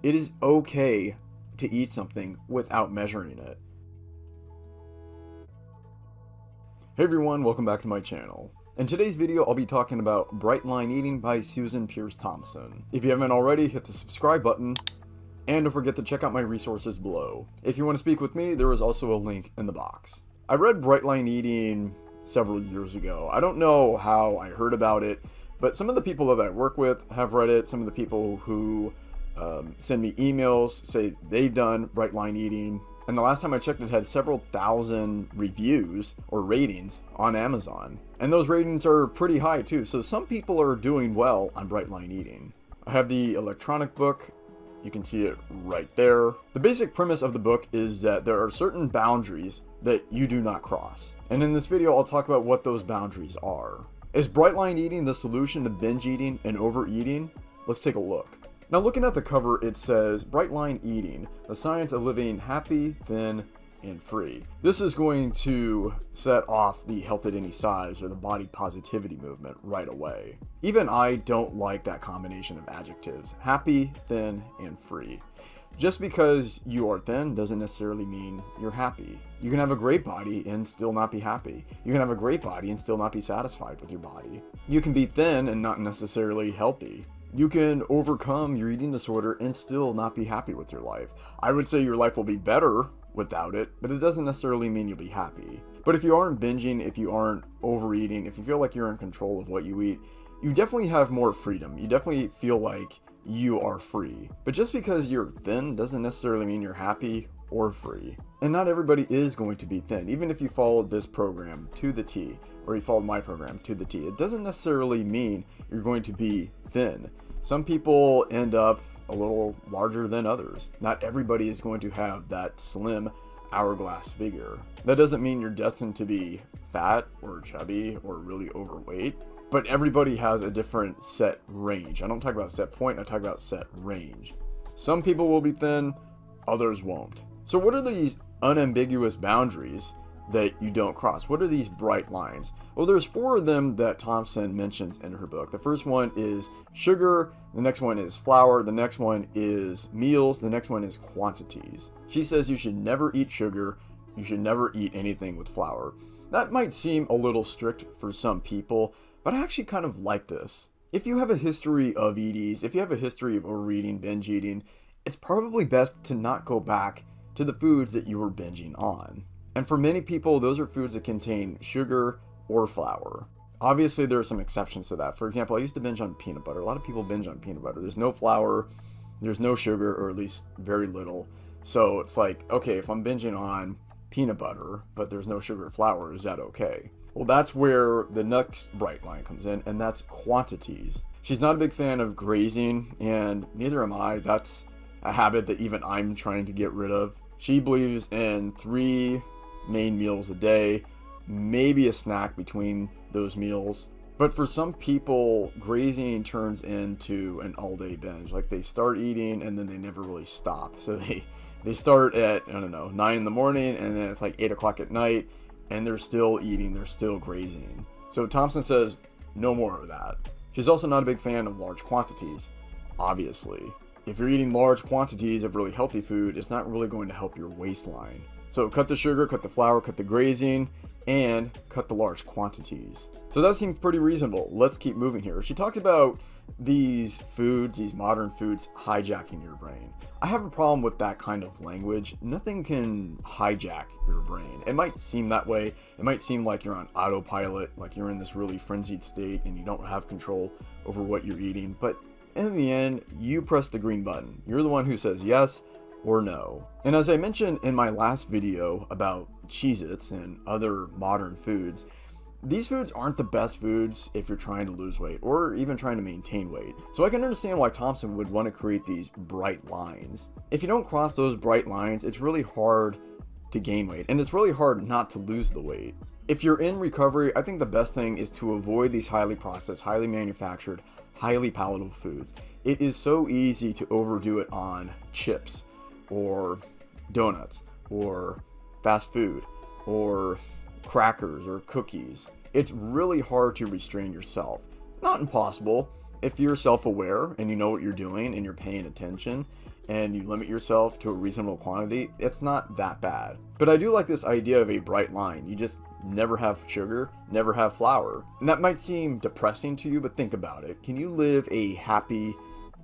It is okay to eat something without measuring it. Hey everyone, welcome back to my channel. In today's video, I'll be talking about Bright Line Eating by Susan Pierce Thompson. If you haven't already, hit the subscribe button, and don't forget to check out my resources below. If you want to speak with me, there is also a link in the box. I read Bright Line Eating several years ago. I don't know how I heard about it, but some of the people that I work with have read it. Some of the people who send me emails say they've done Bright Line Eating. And the last time I checked, it had several thousand reviews or ratings on Amazon. And those ratings are pretty high too. So some people are doing well on Bright Line Eating. I have the electronic book. You can see it right there. The basic premise of the book is that there are certain boundaries that you do not cross. And in this video, I'll talk about what those boundaries are. Is Bright Line Eating the solution to binge eating and overeating? Let's take a look. Now, looking at the cover, it says Bright Line Eating, the science of living happy, thin, and free. This is going to set off the health at any size or the body positivity movement right away. Even I don't like that combination of adjectives, happy, thin, and free. Just because you are thin doesn't necessarily mean you're happy. You can have a great body and still not be happy. You can have a great body and still not be satisfied with your body. You can be thin and not necessarily healthy. You can overcome your eating disorder and still not be happy with your life. I would say your life will be better without it, but it doesn't necessarily mean you'll be happy. But if you aren't binging, if you aren't overeating, if you feel like you're in control of what you eat, you definitely have more freedom. You definitely feel like you are free. But just because you're thin doesn't necessarily mean you're happy or free. And not everybody is going to be thin. Even if you followed this program to the T, or you followed my program to the T, it doesn't necessarily mean you're going to be thin. Some people end up a little larger than others. Not everybody is going to have that slim hourglass figure. That doesn't mean you're destined to be fat or chubby or really overweight, but everybody has a different set range. I don't talk about set point, I talk about set range. Some people will be thin, others won't. So what are these unambiguous boundaries that you don't cross? What are these bright lines? Well, there's 4 of them that Thompson mentions in her book. The first one is sugar, the next one is flour, the next one is meals, the next one is quantities. She says you should never eat sugar, you should never eat anything with flour. That might seem a little strict for some people, but I actually kind of like this. If you have a history of EDs, if you have a history of overeating, binge eating, it's probably best to not go back to the foods that you were binging on. And for many people, those are foods that contain sugar or flour. Obviously, there are some exceptions to that. For example, I used to binge on peanut butter. A lot of people binge on peanut butter. There's no flour, there's no sugar, or at least very little. So it's like, okay, if I'm binging on peanut butter, but there's no sugar or flour, is that okay? Well, that's where the next bright line comes in, and that's quantities. She's not a big fan of grazing, and neither am I. That's a habit that even I'm trying to get rid of. She believes in 3 main meals a day, maybe a snack between those meals. But for some people, grazing turns into an all-day binge. Like they start eating and then they never really stop. So they start at, I don't know, 9 in the morning, and then it's like 8 o'clock at night, and they're still eating, they're still grazing. So Thompson says no more of that. She's also not a big fan of large quantities, obviously. If you're eating large quantities of really healthy food, it's not really going to help your waistline. So cut the sugar, cut the flour, cut the grazing, and cut the large quantities. So that seems pretty reasonable. Let's keep moving here. She talks about these foods, these modern foods, hijacking your brain. I have a problem with that kind of language. Nothing can hijack your brain. It might seem that way. It might seem like you're on autopilot, like you're in this really frenzied state and you don't have control over what you're eating. But in the end, you press the green button. You're the one who says yes or no. And as I mentioned in my last video about Cheez-Its and other modern foods, these foods aren't the best foods if you're trying to lose weight or even trying to maintain weight. So I can understand why Thompson would want to create these bright lines. If you don't cross those bright lines, it's really hard to gain weight, and it's really hard not to lose the weight. If you're in recovery, I think the best thing is to avoid these highly processed, highly manufactured, highly palatable foods. It is so easy to overdo it on chips or donuts or fast food or crackers or cookies. It's really hard to restrain yourself. Not impossible if you're self-aware and you know what you're doing and you're paying attention. and you limit yourself to a reasonable quantity, it's not that bad. But I do like this idea of a bright line. You just never have sugar, never have flour. And that might seem depressing to you, but think about it. Can you live a happy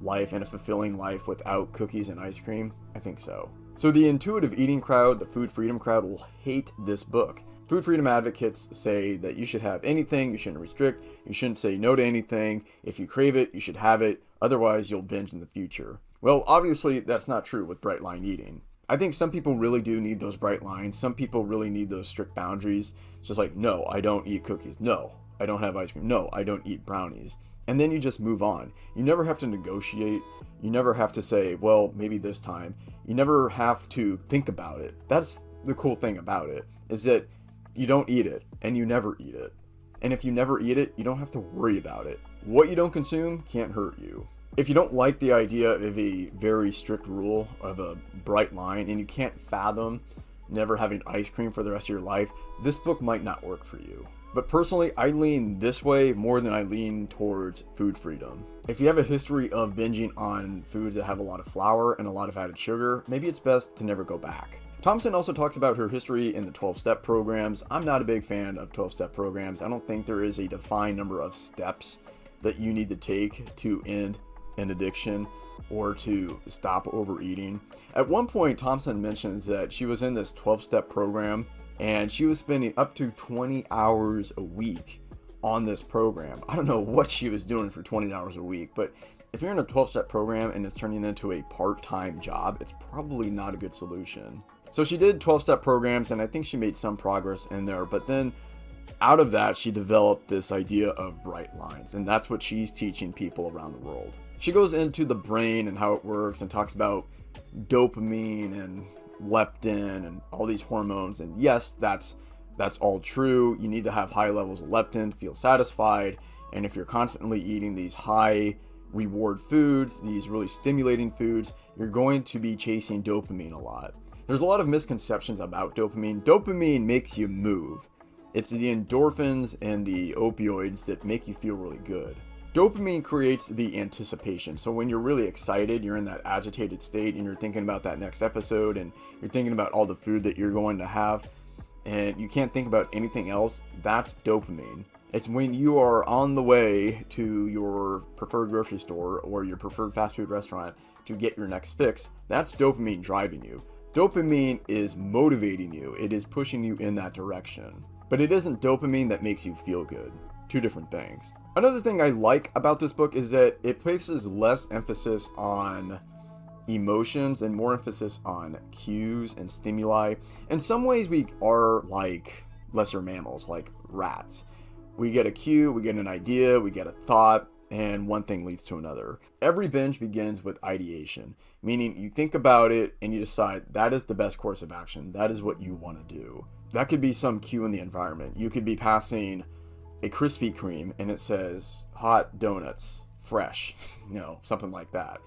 life and a fulfilling life without cookies and ice cream? I think so. So the intuitive eating crowd, the food freedom crowd, will hate this book. Food freedom advocates say that you should have anything, you shouldn't restrict, you shouldn't say no to anything. If you crave it, you should have it, otherwise you'll binge in the future. Well, obviously that's not true with bright line eating. I think some people really do need those bright lines. Some people really need those strict boundaries. It's just like, no, I don't eat cookies. No, I don't have ice cream. No, I don't eat brownies. And then you just move on. You never have to negotiate. You never have to say, well, maybe this time. You never have to think about it. That's the cool thing about it, is that you don't eat it and you never eat it. And if you never eat it, you don't have to worry about it. What you don't consume can't hurt you. If you don't like the idea of a very strict rule of a bright line and you can't fathom never having ice cream for the rest of your life, this book might not work for you. But personally, I lean this way more than I lean towards food freedom. If you have a history of binging on foods that have a lot of flour and a lot of added sugar, maybe it's best to never go back. Thompson also talks about her history in the 12-step programs. I'm not a big fan of 12-step programs. I don't think there is a defined number of steps that you need to take to end an addiction or to stop overeating. At one point, Thompson mentions that she was in this 12-step program and she was spending up to 20 hours a week on this program. I don't know what she was doing for 20 hours a week, but if you're in a 12-step program and it's turning into a part-time job, it's probably not a good solution. So she did 12-step programs, and I think she made some progress in there, but then out of that, she developed this idea of bright lines, and that's what she's teaching people around the world. She goes into the brain and how it works and talks about dopamine and leptin and all these hormones, and yes, that's all true. You need to have high levels of leptin to feel satisfied, and if you're constantly eating these high reward foods, these really stimulating foods, you're going to be chasing dopamine a lot. There's a lot of misconceptions about dopamine. Dopamine makes you move. It's the endorphins and the opioids that make you feel really good. Dopamine creates the anticipation. So when you're really excited, you're in that agitated state and you're thinking about that next episode and you're thinking about all the food that you're going to have and you can't think about anything else, that's dopamine. It's when you are on the way to your preferred grocery store or your preferred fast food restaurant to get your next fix, that's dopamine driving you. Dopamine is motivating you. It is pushing you in that direction. But it isn't dopamine that makes you feel good. Two different things. Another thing I like about this book is that it places less emphasis on emotions and more emphasis on cues and stimuli. In some ways, we are like lesser mammals, like rats. We get a cue, we get an idea, we get a thought, and one thing leads to another. Every binge begins with ideation, meaning you think about it and you decide that is the best course of action. That is what you want to do. That could be some cue in the environment. You could be passing a Krispy Kreme and it says hot donuts, fresh, something like that.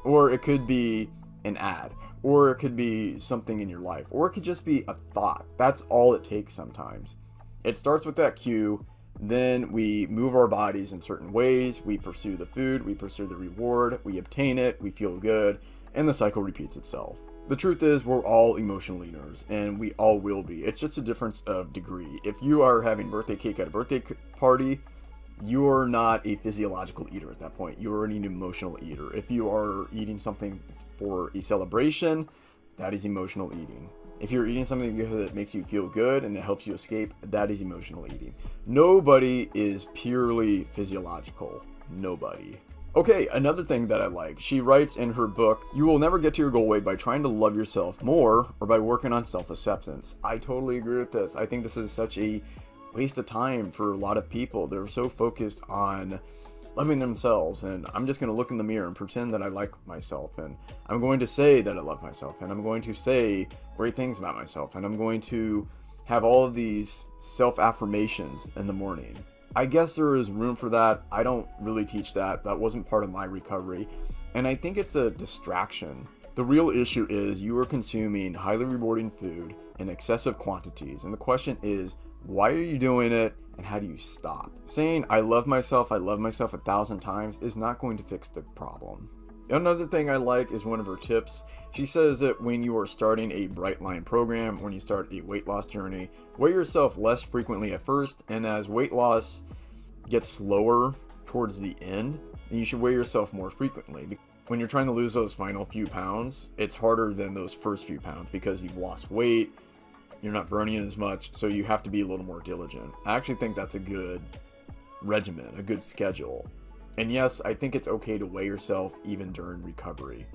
Or it could be an ad, or it could be something in your life, or it could just be a thought. That's all it takes sometimes. It starts with that cue. Then we move our bodies in certain ways. We pursue the food, we pursue the reward, we obtain it, we feel good, and the cycle repeats itself. The truth is, we're all emotional eaters, and we all will be. It's just a difference of degree. If you are having birthday cake at a birthday party, you are not a physiological eater at that point. You are an emotional eater. If you are eating something for a celebration, that is emotional eating. If you're eating something because it makes you feel good and it helps you escape, that is emotional eating. Nobody is purely physiological. Nobody. Okay, another thing that I like, she writes in her book, you will never get to your goal weight by trying to love yourself more or by working on self-acceptance. I totally agree with this. I think this is such a waste of time for a lot of people. They're so focused on loving themselves, and I'm just going to look in the mirror and pretend that I like myself, and I'm going to say that I love myself, and I'm going to say great things about myself, and I'm going to have all of these self-affirmations in the morning. I guess there is room for that. I don't really teach that. That wasn't part of my recovery, and I think it's a distraction. The real issue is you are consuming highly rewarding food in excessive quantities, and the question is, why are you doing it? And how do you stop? Saying I love myself 1,000 times is not going to fix the problem. Another thing I like is one of her tips. She says that when you are starting a bright line program, when you start a weight loss journey, weigh yourself less frequently at first, and as weight loss gets slower towards the end, then you should weigh yourself more frequently. When you're trying to lose those final few pounds, it's harder than those first few pounds because you've lost weight, you're not burning as much, so you have to be a little more diligent. I actually think that's a good regimen, a good schedule. And yes, I think it's okay to weigh yourself even during recovery.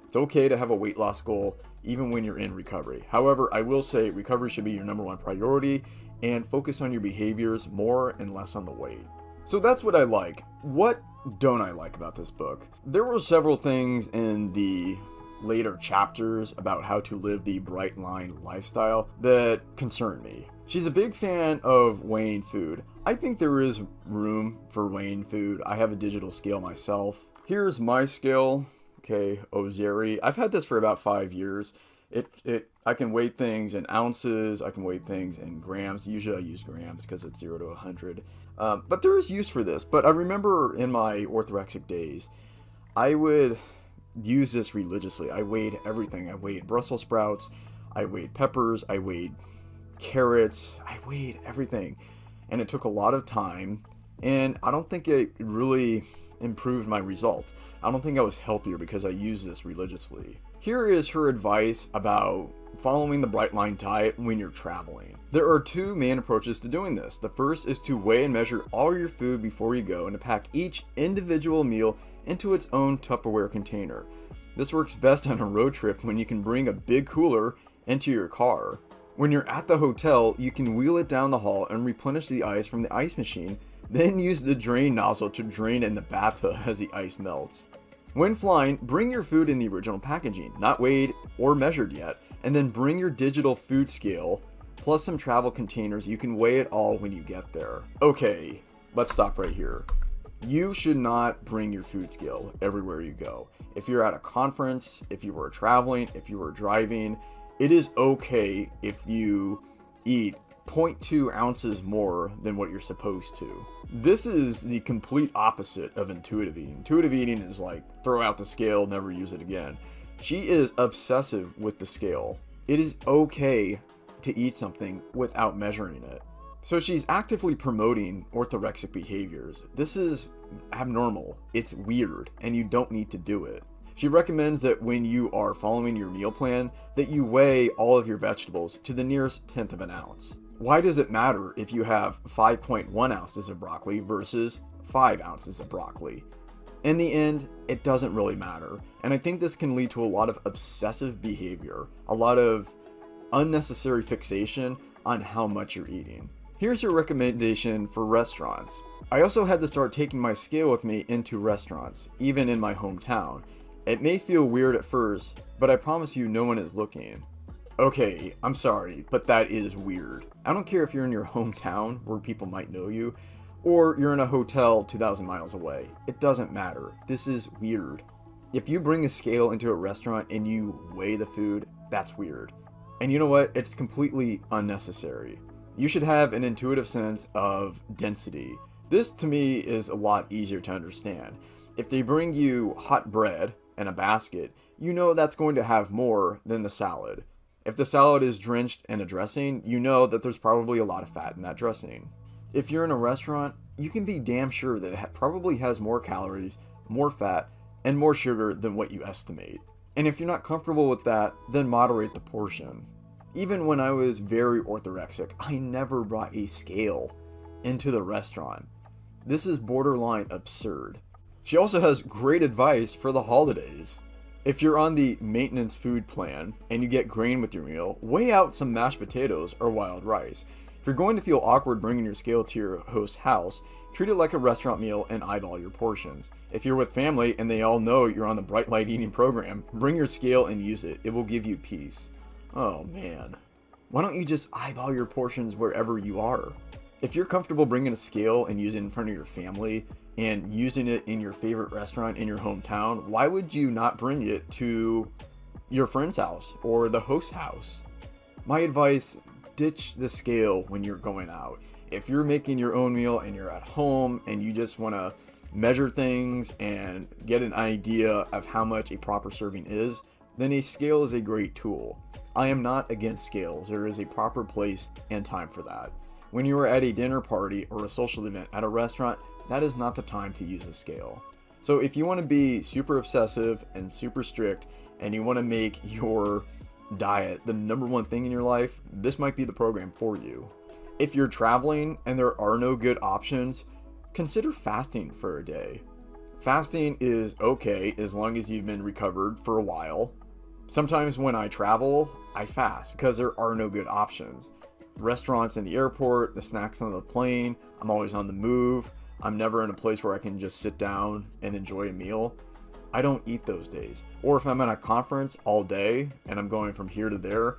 It's okay to have a weight loss goal even when you're in recovery. However, I will say recovery should be your number one priority and focus on your behaviors more and less on the weight. So that's what I like. What don't I like about this book? There were several things in the later chapters about how to live the bright line lifestyle that concern me. She's a big fan of weighing food. I think there is room for weighing food. I have a digital scale myself. Here's my scale, okay, Ozeri. I've had this for about 5 years. I can weigh things in ounces, I can weigh things in grams. Usually I use grams because it's 0 to 100. But there is use for this. But I remember in my orthorexic days, I would use this religiously. I weighed everything. I weighed Brussels sprouts, I weighed peppers, I weighed carrots, I weighed everything. And it took a lot of time, and I don't think it really improved my results. I don't think I was healthier because I used this religiously. Here is her advice about following the bright line diet when you're traveling. There are two main approaches to doing this. The first is to weigh and measure all your food before you go and to pack each individual meal into its own Tupperware container. This works best on a road trip when you can bring a big cooler into your car. When you're at the hotel, you can wheel it down the hall and replenish the ice from the ice machine, then use the drain nozzle to drain in the bathtub as the ice melts. When flying, bring your food in the original packaging, not weighed or measured yet, and then bring your digital food scale, plus some travel containers. You can weigh it all when you get there. Okay, let's stop right here. You should not bring your food scale everywhere you go. If you're at a conference, if you were traveling, if you were driving, it is okay if you eat 0.2 ounces more than what you're supposed to. This is the complete opposite of intuitive eating. Intuitive eating is like throw out the scale, never use it again. She is obsessive with the scale. It is okay to eat something without measuring it. So she's actively promoting orthorexic behaviors. This is abnormal, it's weird, and you don't need to do it. She recommends that when you are following your meal plan, that you weigh all of your vegetables to the nearest tenth of an ounce. Why does it matter if you have 5.1 ounces of broccoli versus 5 ounces of broccoli? In the end, it doesn't really matter. And I think this can lead to a lot of obsessive behavior, a lot of unnecessary fixation on how much you're eating. Here's your recommendation for restaurants. I also had to start taking my scale with me into restaurants, even in my hometown. It may feel weird at first, but I promise you no one is looking. Okay, I'm sorry, but that is weird. I don't care if you're in your hometown where people might know you, or you're in a hotel 2,000 miles away. It doesn't matter. This is weird. If you bring a scale into a restaurant and you weigh the food, that's weird. And you know what? It's completely unnecessary. You should have an intuitive sense of density. This to me is a lot easier to understand. If they bring you hot bread and a basket, you know that's going to have more than the salad. If the salad is drenched in a dressing, you know that there's probably a lot of fat in that dressing. If you're in a restaurant, you can be damn sure that it probably has more calories, more fat, and more sugar than what you estimate. And if you're not comfortable with that, then moderate the portion. Even when I was very orthorexic, I never brought a scale into the restaurant. This is borderline absurd. She also has great advice for the holidays. If you're on the maintenance food plan and you get grain with your meal, weigh out some mashed potatoes or wild rice. If you're going to feel awkward bringing your scale to your host's house, treat it like a restaurant meal and eyeball your portions. If you're with family and they all know you're on the bright light eating program, bring your scale and use it. It will give you peace. Oh man. Why don't you just eyeball your portions wherever you are? If you're comfortable bringing a scale and using it in front of your family and using it in your favorite restaurant in your hometown, why would you not bring it to your friend's house or the host's house? My advice, ditch the scale when you're going out. If you're making your own meal and you're at home and you just want to measure things and get an idea of how much a proper serving is, then a scale is a great tool. I am not against scales. There is a proper place and time for that. When you are at a dinner party or a social event at a restaurant, that is not the time to use a scale. So if you want to be super obsessive and super strict and you want to make your diet the number one thing in your life, this might be the program for you. If you're traveling and there are no good options, consider fasting for a day. Fasting is okay as long as you've been recovered for a while. Sometimes when I travel, I fast because there are no good options. Restaurants in the airport, the snacks on the plane, I'm always on the move. I'm never in a place where I can just sit down and enjoy a meal. I don't eat those days. Or if I'm at a conference all day and I'm going from here to there,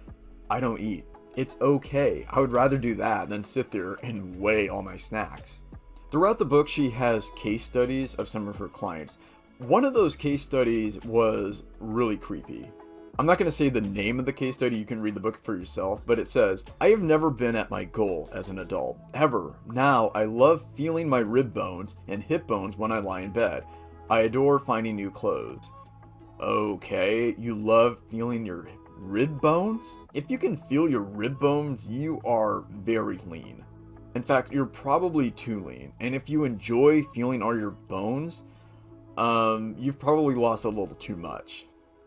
I don't eat. It's okay. I would rather do that than sit there and weigh all my snacks. Throughout the book, she has case studies of some of her clients. One of those case studies was really creepy. I'm not going to say the name of the case study, you can read the book for yourself, but it says, "I have never been at my goal as an adult, ever. Now, I love feeling my rib bones and hip bones when I lie in bed. I adore finding new clothes." Okay, you love feeling your rib bones? If you can feel your rib bones, you are very lean. In fact, you're probably too lean. And if you enjoy feeling all your bones, you've probably lost a little too much.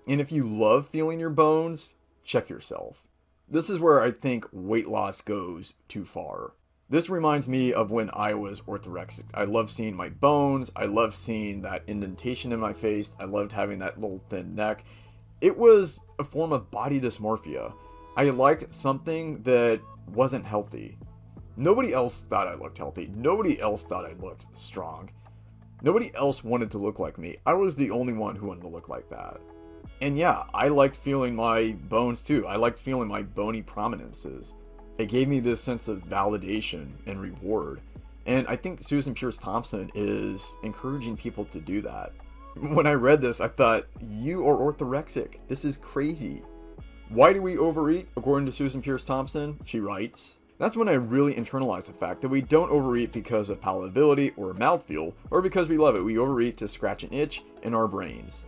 And if you love feeling your bones, check yourself. This is where I think weight loss goes too far. This reminds me of when I was orthorexic. I loved seeing my bones. I loved seeing that indentation in my face. I loved having that little thin neck. It was a form of body dysmorphia. I liked something that wasn't healthy. Nobody else thought I looked healthy. Nobody else thought I looked strong. Nobody else wanted to look like me. I was the only one who wanted to look like that. And yeah, I liked feeling my bones too. I liked feeling my bony prominences. It gave me this sense of validation and reward. And I think Susan Pierce Thompson is encouraging people to do that. When I read this, I thought, you are orthorexic. This is crazy. Why do we overeat? According to Susan Pierce Thompson, she writes, "That's when I really internalized the fact that we don't overeat because of palatability or mouthfeel, or because we love it. We overeat to scratch an itch in our brains."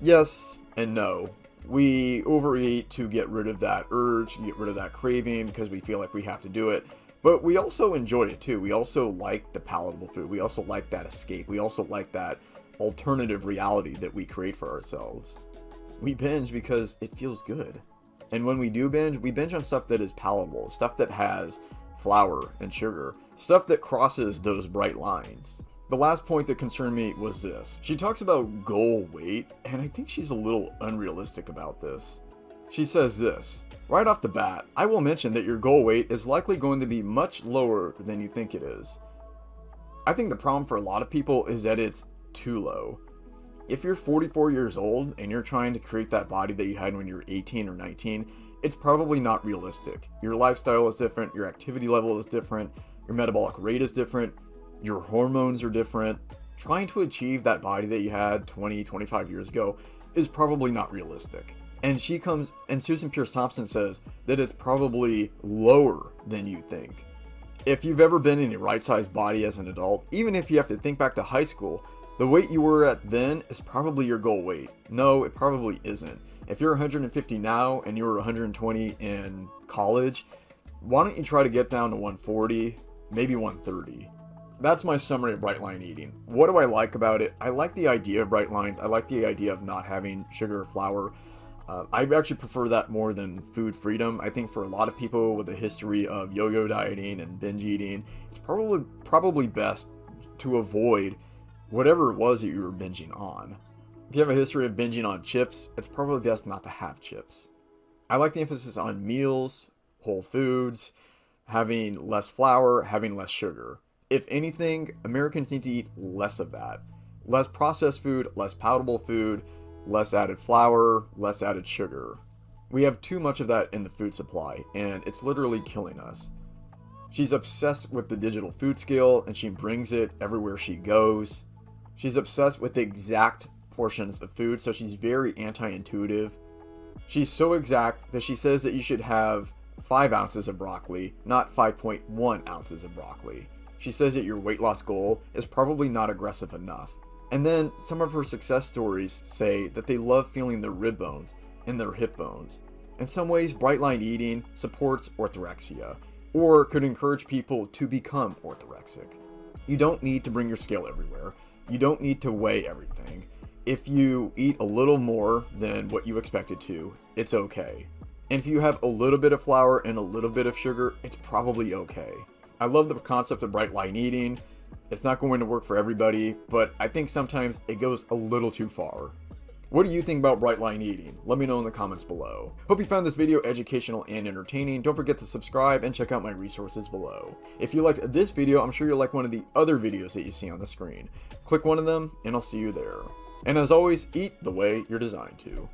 Yes and no. We overeat to get rid of that urge, to get rid of that craving, because we feel like we have to do it. But we also enjoy it too. We also like the palatable food. We also like that escape. We also like that alternative reality that we create for ourselves. We binge because it feels good. And when we do binge, we binge on stuff that is palatable, stuff that has flour and sugar, stuff that crosses those bright lines. The last point that concerned me was this. She talks about goal weight, and I think she's a little unrealistic about this. She says this, "Right off the bat, I will mention that your goal weight is likely going to be much lower than you think it is." I think the problem for a lot of people is that it's too low. If you're 44 years old and you're trying to create that body that you had when you were 18 or 19, it's probably not realistic. Your lifestyle is different, your activity level is different, your metabolic rate is different, your hormones are different. Trying to achieve that body that you had 20, 25 years ago is probably not realistic. And Susan Pierce Thompson says that it's probably lower than you think. If you've ever been in a right-sized body as an adult, even if you have to think back to high school, the weight you were at then is probably your goal weight. No, it probably isn't. If you're 150 now and you were 120 in college, why don't you try to get down to 140, maybe 130? That's my summary of bright line eating. What do I like about it? I like the idea of bright lines. I like the idea of not having sugar or flour. I actually prefer that more than food freedom. I think for a lot of people with a history of yo-yo dieting and binge eating, it's probably best to avoid whatever it was that you were binging on. If you have a history of binging on chips, it's probably best not to have chips. I like the emphasis on meals, whole foods, having less flour, having less sugar. If anything, Americans need to eat less of that. Less processed food, less palatable food, less added flour, less added sugar. We have too much of that in the food supply, and it's literally killing us. She's obsessed with the digital food scale, and she brings it everywhere she goes. She's obsessed with the exact portions of food, so she's very anti-intuitive. She's so exact that she says that you should have 5 ounces of broccoli, not 5.1 ounces of broccoli. She says that your weight loss goal is probably not aggressive enough. And then some of her success stories say that they love feeling their rib bones and their hip bones. In some ways, bright line eating supports orthorexia, or could encourage people to become orthorexic. You don't need to bring your scale everywhere. You don't need to weigh everything. If you eat a little more than what you expected to, it's okay. And if you have a little bit of flour and a little bit of sugar, it's probably okay. I love the concept of bright line eating. It's not going to work for everybody, but I think sometimes it goes a little too far. What do you think about bright line eating? Let me know in the comments below. Hope you found this video educational and entertaining. Don't forget to subscribe and check out my resources below. If you liked this video, I'm sure you'll like one of the other videos that you see on the screen. Click one of them and I'll see you there. And as always, eat the way you're designed to.